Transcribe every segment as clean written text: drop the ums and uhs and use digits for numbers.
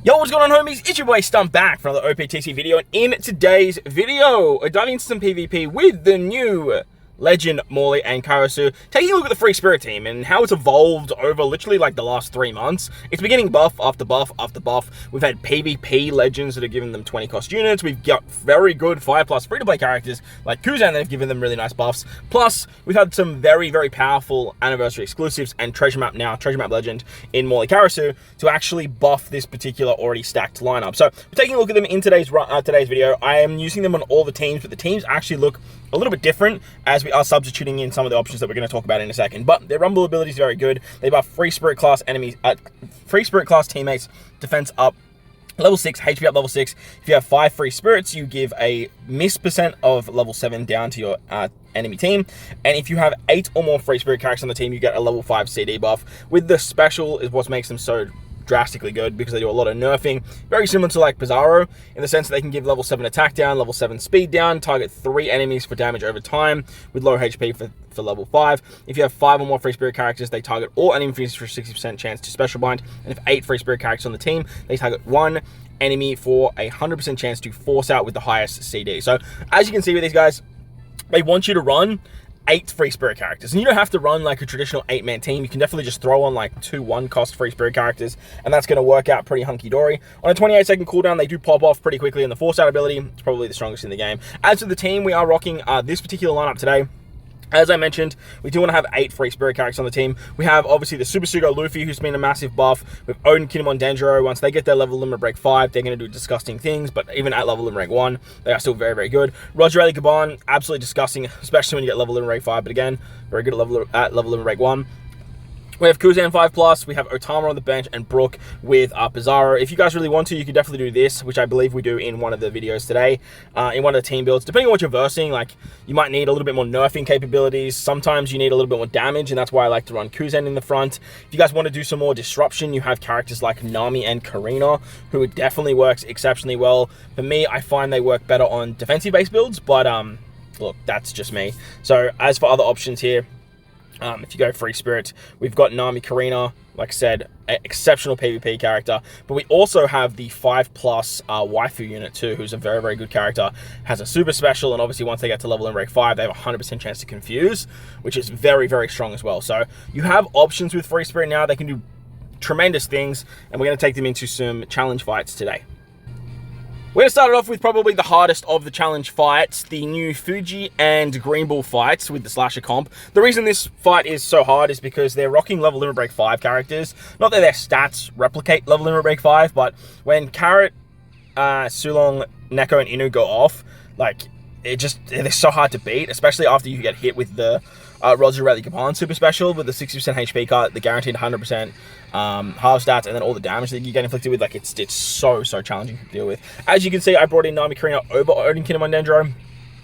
Yo, what's going on, homies? It's your boy Stump back for another OPTC video, and in today's video, I dive into some PvP with the new Legend, Morley, and Karasu, taking a look at the Free Spirit team and how it's evolved over literally like the last 3 months. It's been getting buff after buff after buff. We've had PvP legends that have given them 20 cost units. We've got very good 5+ free-to-play characters like Kuzan that have given them really nice buffs. Plus, we've had some very, very powerful anniversary exclusives and treasure map legend in Morley Karasu to actually buff this particular already stacked lineup. So, we're taking a look at them in today's video. I am using them on all the teams, but the teams actually look a little bit different as we are substituting in some of the options that we're going to talk about in a second. But their rumble ability is very good. They buff free spirit class enemies, free spirit class teammates, defense up level 6, HP up level 6. If you have 5 free spirits, you give a miss percent of level 7 down to your enemy team. And if you have 8 or more free spirit characters on the team, you get a level 5 CD buff. With the special is what makes them so drastically good, because they do a lot of nerfing, very similar to like Bizarro, in the sense that they can give level 7 attack down, level 7 speed down, target 3 enemies for damage over time with low HP for level 5. If you have 5 or more free spirit characters, they target all enemies for a 60% chance to special bind, and if 8 free spirit characters on the team, they target 1 enemy for a 100% chance to force out with the highest CD. So as you can see with these guys, they want you to run 8 free spirit characters, and you don't have to run like a traditional 8-man team. You can definitely just throw on like 2 1-cost free spirit characters, and that's going to work out pretty hunky-dory. On a 28-second cooldown, they do pop off pretty quickly, and the force out ability is probably the strongest in the game. As for the team, we are rocking this particular lineup today. As I mentioned, we do want to have 8 free spirit characters on the team. We have obviously the Super Sugo Luffy, who's been a massive buff. We have Odin, Kinemon, Denjiro. Once they get their level limit break 5, they're going to do disgusting things, but even at level limit break 1, they are still very, very good. Roger Rayleigh Gaban, absolutely disgusting, especially when you get level limit break 5, but again, very good at level limit break 1. We have Kuzan 5+, we have Otama on the bench, and Brook with Bizarro. If you guys really want to, you can definitely do this, which I believe we do in one of the videos today, in one of the team builds. Depending on what you're versing, like, you might need a little bit more nerfing capabilities. Sometimes you need a little bit more damage, and that's why I like to run Kuzan in the front. If you guys want to do some more disruption, you have characters like Nami and Karina, who definitely works exceptionally well. For me, I find they work better on defensive-based builds, but, look, that's just me. So, as for other options here, if you go free spirit, we've got Nami Karina, like I said, exceptional PvP character, but we also have the 5+ waifu unit too, who's a very, very good character, has a super special, and obviously once they get to level in break 5, they have a 100% chance to confuse, which is very, very strong as well. So you have options with free spirit now. They can do tremendous things, and we're going to take them into some challenge fights today. We're going to start it off with probably the hardest of the challenge fights, the new Fuji and Green Bull fights with the slasher comp. The reason this fight is so hard is because they're rocking level limit break 5 characters. Not that their stats replicate level limit break 5, but when Carrot, Sulong, Neko, and Inu go off, like, they're so hard to beat, especially after you get hit with the Roger Rayleigh Gaban super special with the 60% HP cut, the guaranteed 100% half stats, and then all the damage that you get inflicted with. Like, it's so challenging to deal with. As you can see, I brought in Nami Karina over Odin, Kinemon, Denjiro.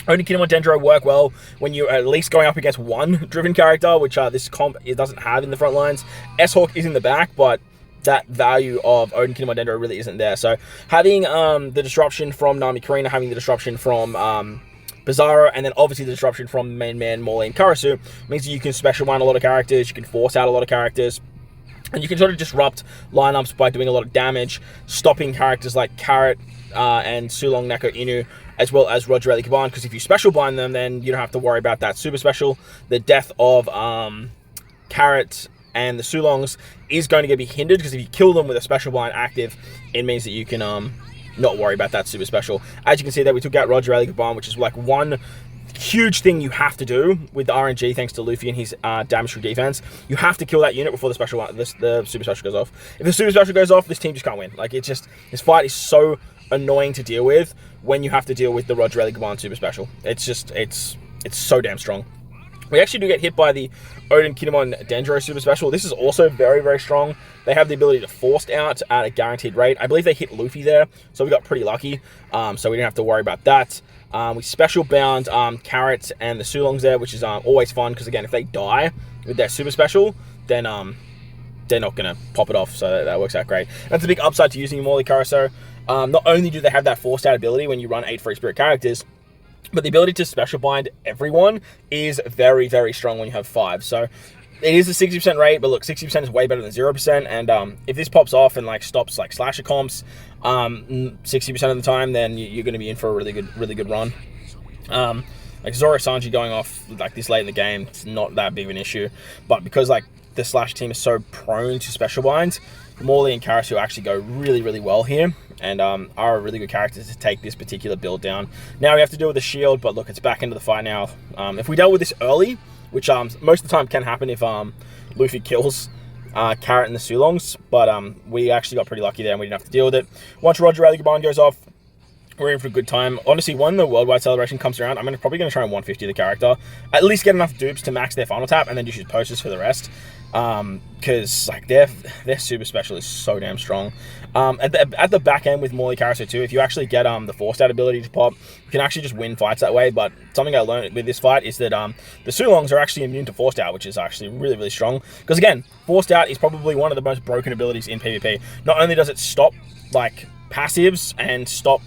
Odin, Kinemon, Denjiro work well when you're at least going up against one driven character, which this comp it doesn't have in the front lines. S-Hawk is in the back, but that value of Odin, Kinemon, Denjiro really isn't there. So having the disruption from Nami Karina, having the disruption from Bizarro, and then obviously the disruption from the main man, Morley and Karasu, means that you can special bind a lot of characters, you can force out a lot of characters, and you can sort of disrupt lineups by doing a lot of damage, stopping characters like Carrot and Sulong, Neko, Inu, as well as Roger Rayleigh Gaban, because if you special bind them, then you don't have to worry about that super special. The death of Carrot and the Sulongs is going to be hindered, because if you kill them with a special bind active, it means that you can not worry about that super special. As you can see there, we took out Roger Rayleigh Gaban, which is like one huge thing you have to do with the RNG, thanks to Luffy and his damage through defense. You have to kill that unit before the super special goes off. If the super special goes off, this team just can't win. Like, it's just, this fight is so annoying to deal with when you have to deal with the Roger Rayleigh Gaban super special. It's just, it's so damn strong. We actually do get hit by the Odin, Kinemon, Denjiro super special. This is also very, very strong. They have the ability to force out at a guaranteed rate. I believe they hit Luffy there, so we got pretty lucky. So we didn't have to worry about that. We special bound Carrots and the Sulongs there, which is always fun, because again, if they die with their super special, then they're not going to pop it off, so that works out great. That's a big upside to using Morley Karasu. Not only do they have that forced out ability when you run 8 free spirit characters, but the ability to special bind everyone is very, very strong when you have 5. So it is a 60% rate, but look, 60% is way better than 0%. And if this pops off and like stops like slasher comps 60% of the time, then you're going to be in for a really good run. Like Zoro Sanji going off like this late in the game, it's not that big of an issue. But because like the slash team is so prone to special binds, Morley and Karasu actually go really well here, and are really good characters to take this particular build down. Now we have to deal with the shield, but look, it's back into the fight now. If we dealt with this early, which most of the time can happen if Luffy kills Carrot and the Sulongs, but we actually got pretty lucky there and we didn't have to deal with it. Once Roger Rally Gaban goes off, we're in for a good time. Honestly, when the worldwide celebration comes around, I'm probably going to try and 150 the character. At least get enough dupes to max their final tap, and then just use posters for the rest. Because like their super special is so damn strong. At the back end with Morley Karasu too, if you actually get the forced out ability to pop, you can actually just win fights that way. But something I learned with this fight is that the Sulongs are actually immune to forced out, which is actually really strong. Because again, forced out is probably one of the most broken abilities in PvP. Not only does it stop like passives and stop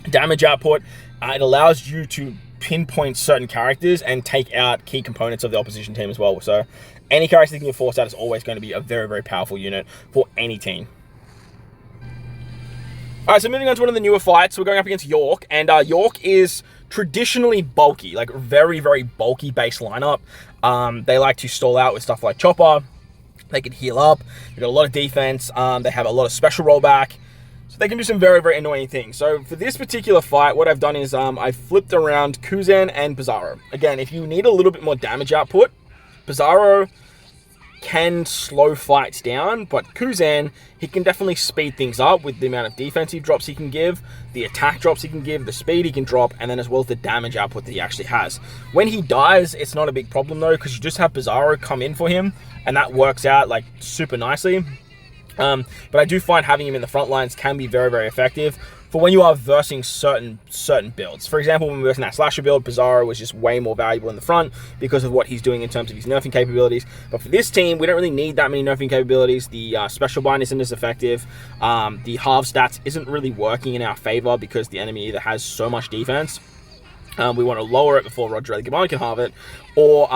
damage output, it allows you to pinpoint certain characters and take out key components of the opposition team as well. So any character that can get forced out is always going to be a very powerful unit for any team. Alright, so moving on to one of the newer fights, we're going up against York, and York is traditionally bulky, like very bulky base lineup. They like to stall out with stuff like Chopper. They can heal up. They've got a lot of defense. They have a lot of special rollback. So they can do some very annoying things. So for this particular fight, what I've done is I've flipped around Kuzen and Bizarro. Again, if you need a little bit more damage output, Bizarro can slow fights down, but Kuzen, he can definitely speed things up with the amount of defensive drops he can give, the attack drops he can give, the speed he can drop, and then as well as the damage output that he actually has. When he dies, it's not a big problem though, because you just have Bizarro come in for him, and that works out like super nicely. But I do find having him in the front lines can be very effective for when you are versing certain builds. For example, when we were versing that slasher build, Bizarro was just way more valuable in the front because of what he's doing in terms of his nerfing capabilities. But for this team, we don't really need that many nerfing capabilities. The special bind isn't as effective. The halve stats isn't really working in our favor because the enemy either has so much defense. We want to lower it before Roger Gaban can halve it, or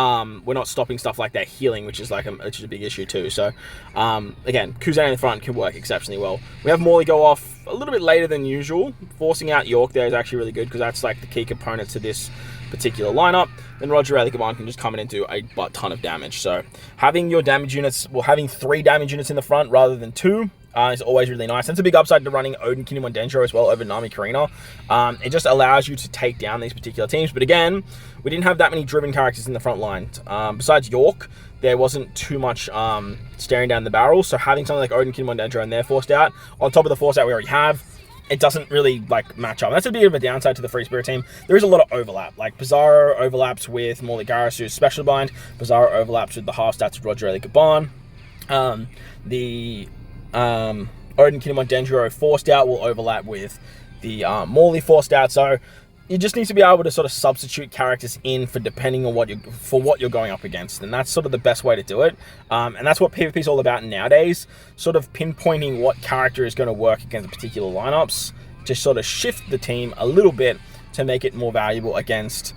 we're not stopping stuff like that healing, which is like which is a big issue too. So again, Kuzen in the front can work exceptionally well. We have Morley go off a little bit later than usual. Forcing out York there is actually really good because that's like the key component to this particular lineup. Then Roger Gaban can just come in and do a butt ton of damage. So having your damage units, well, having 3 damage units in the front rather than 2. Is always really nice. That's a big upside to running Odin Kinemon Dendro as well over Nami Karina. It just allows you to take down these particular teams. But again, we didn't have that many driven characters in the front line. Besides York, there wasn't too much staring down the barrel. So having something like Odin Kinemon Dendro and they're forced out, on top of the force out we already have, it doesn't really like match up. That's a bit of a downside to the Free Spirit team. There is a lot of overlap. Like Bizarro overlaps with Morley Karasu's special bind. Bizarro overlaps with the half stats of Roger Gaban. Odin Kinemon Dendro forced out will overlap with the Morley forced out. So you just need to be able to sort of substitute characters in for depending on what you're going up against, and that's sort of the best way to do it. And that's what PvP is all about nowadays. Sort of pinpointing what character is going to work against particular lineups to sort of shift the team a little bit to make it more valuable against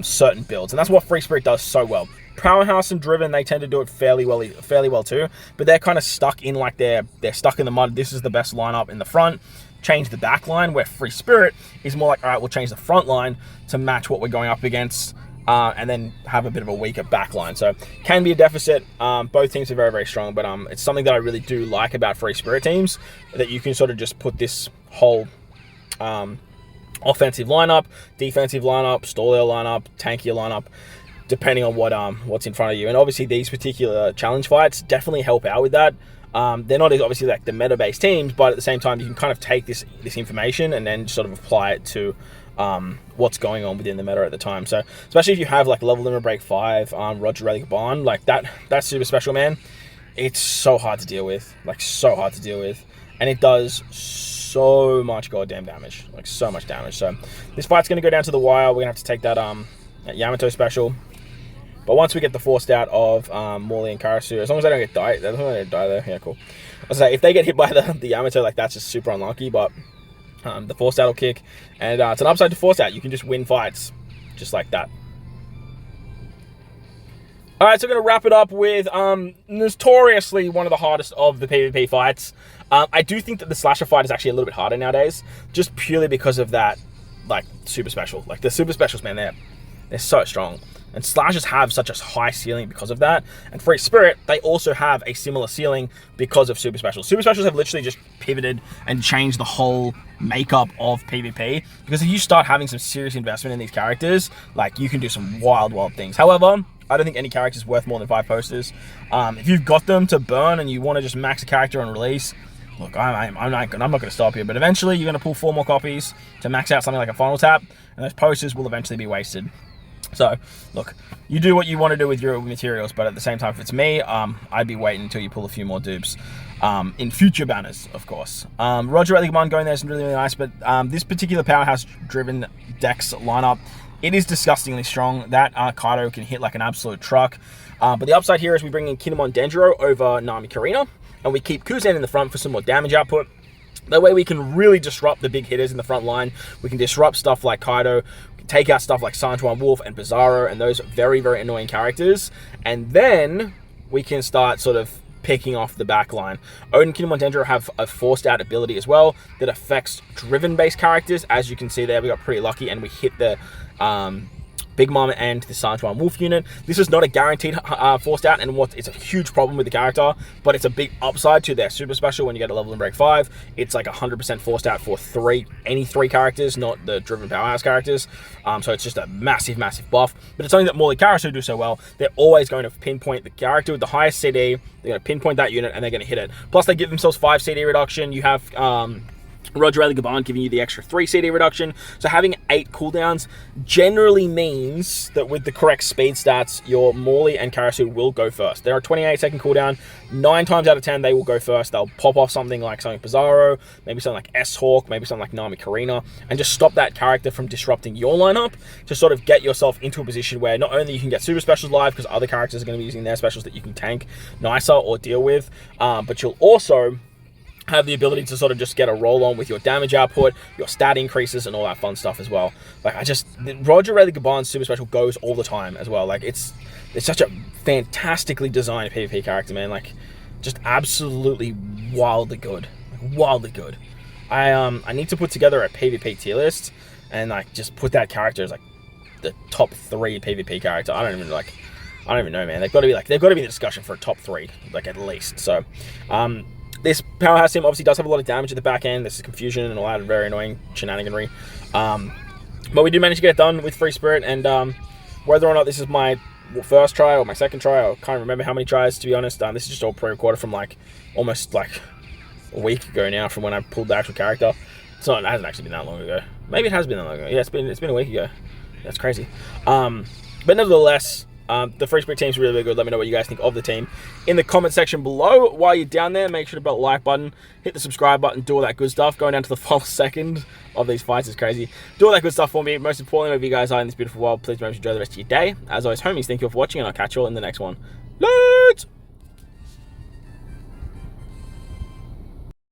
certain builds, and that's what Free Spirit does so well. Powerhouse and Driven, they tend to do it fairly well too, but they're kind of stuck in like they're stuck in the mud. This is the best lineup in the front. Change the back line, where Free Spirit is more like, all right, we'll change the front line to match what we're going up against, and then have a bit of a weaker back line. So can be a deficit. Both teams are very strong, but it's something that I really do like about Free Spirit teams, that you can sort of just put this whole offensive lineup, defensive lineup, stallier lineup, tankier lineup, depending on what's in front of you. And obviously these particular challenge fights definitely help out with that. They're not obviously like the meta-based teams, but at the same time you can kind of take this information and then sort of apply it to what's going on within the meta at the time. So especially if you have like level limit break 5 Roger Gaban, like that super special, man, it's so hard to deal with, like so hard to deal with, and it does so much goddamn damage, like so much damage. So this fight's going to go down to the wire. We're going to have to take that Yamato special. But once we get the forced out of Morley and Karasu, as long as they don't get die there, yeah, cool. I was say if they get hit by the Yamato, like that's just super unlucky. But the forced out will kick, and it's an upside to forced out. You can just win fights just like that. Alright, so we're going to wrap it up with notoriously one of the hardest of the PvP fights. I do think that the slasher fight is actually a little bit harder nowadays, just purely because of that, like, super special. Like, the super specials, man, they're so strong. And slashers have such a high ceiling because of that. And Free Spirit, they also have a similar ceiling because of super specials. Super specials have literally just pivoted and changed the whole makeup of PvP. Because if you start having some serious investment in these characters, like, you can do some wild, wild things. However, I don't think any character is worth more than 5 posters. If you've got them to burn and you want to just max a character on release, look, I'm not going to stop you. But eventually, you're going to pull 4 more copies to max out something like a final tap. And those posters will eventually be wasted. So, look, you do what you want to do with your materials, but at the same time, if it's me, I'd be waiting until you pull a few more dupes. In future banners, of course. Roger Eligman going there is really, really nice, but this particular powerhouse-driven Dex lineup, it is disgustingly strong. That Kaido can hit like an absolute truck. But the upside here is we bring in Kinemon Dendro over Nami Karina, and we keep Kuzen in the front for some more damage output. That way we can really disrupt the big hitters in the front line. We can disrupt stuff like Kaido, we can take out stuff like Sanjuan Wolf and Bizarro and those very, very annoying characters. And then we can start sort of picking off the back line. Odin, Kinemon, Dendro have a forced out ability as well that affects driven-based characters. As you can see there, we got pretty lucky and we hit the Big Mom and the Sanjuan Wolf unit. This is not a guaranteed forced out, and it's a huge problem with the character, but it's a big upside to their super special when you get a level in break 5. It's like 100% forced out for any 3 characters, not the driven powerhouse characters. So it's just a massive, massive buff. But it's something that Morley Karasu do so well. They're always going to pinpoint the character with the highest CD. They're going to pinpoint that unit, and they're going to hit it. Plus, they give themselves 5 CD reduction. You have Roger Gaban giving you the extra 3 CD reduction. So having 8 cooldowns generally means that with the correct speed stats, your Morley and Karasu will go first. They're a 28-second cooldown. 9 times out of 10, they will go first. They'll pop off something like Bizarro, maybe something like S-Hawk, maybe something like Nami Karina, and just stop that character from disrupting your lineup to sort of get yourself into a position where not only you can get super specials live because other characters are going to be using their specials that you can tank nicer or deal with, but you'll also have the ability to sort of just get a roll on with your damage output, your stat increases, and all that fun stuff as well. Like, Roger Rayleigh Gaban's super special goes all the time as well. Like, it's such a fantastically designed PvP character, man. Like, just absolutely wildly good. Like, wildly good. I need to put together a PvP tier list and, like, just put that character as, like, the top 3 PvP character. I don't even know, man. They've got to be in the discussion for a top 3, like, at least. So, this powerhouse team obviously does have a lot of damage at the back end. This is confusion and all that very annoying shenaniganry. But we did manage to get it done with Free Spirit, and whether or not this is my first try or my second try, I can't remember how many tries, to be honest. This is just all pre-recorded from like almost like a week ago now from when I pulled the actual character. It hasn't actually been that long ago. Maybe it has been that long ago. Yeah, it's been a week ago. That's crazy. But nevertheless, the Free Spirit team's really, really good. Let me know what you guys think of the team in the comment section below. While you're down there, make sure to hit the like button, hit the subscribe button, do all that good stuff. Going down to the final second of these fights is crazy. Do all that good stuff for me. Most importantly, wherever you guys are in this beautiful world, please remember to enjoy the rest of your day. As always, homies, thank you all for watching, and I'll catch you all in the next one. Let's